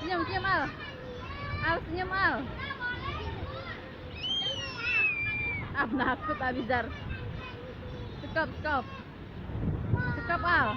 Senyum, senyum Al. Al senyum Al. Ah, nakut Abizar. Sekop, sekop. Sekop Al.